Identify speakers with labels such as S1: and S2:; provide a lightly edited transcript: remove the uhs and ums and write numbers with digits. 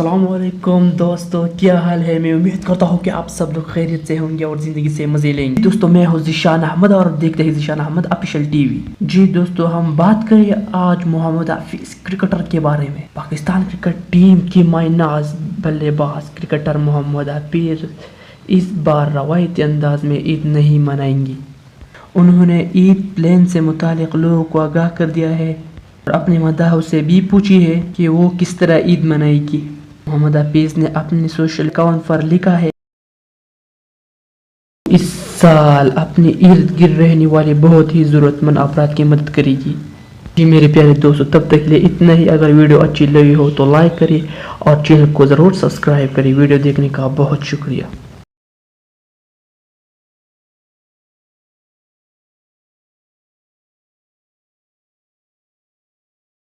S1: अस्सलाम वालेकुम दोस्तों, क्या हाल है। मैं उम्मीद करता हूँ कि आप सब लोग खैरियत से होंगे और ज़िंदगी से मज़े लेंगे। दोस्तों मैं हूँ ज़ीशान अहमद और देखते हैं ज़ीशान अहमद ऑफिशियल टीवी। जी दोस्तों, हम बात करें आज मोहम्मद हाफिज क्रिकेटर के बारे में। पाकिस्तान क्रिकेट टीम की मायनाज बल्लेबाज क्रिकेटर मोहम्मद हाफिज इस बार रवायती अंदाज में ईद नहीं मनाएंगी। उन्होंने ईद प्लान से मुतालिक लोगों को आगाह कर दिया है और अपने मदाहों से भी पूछी है कि वो किस तरह ईद मनाएगी। मोहम्मद हाफिज ने अपने सोशल अकाउंट पर लिखा है, इस साल अपने इर्द गिर्द रहने वाले बहुत ही ज़रूरतमंद अफराद की मदद करेगी। जी मेरे प्यारे दोस्तों, तब तक के लिए इतना ही। अगर वीडियो अच्छी लगी हो तो लाइक करिए और चैनल को ज़रूर सब्सक्राइब करिए। वीडियो देखने का बहुत शुक्रिया।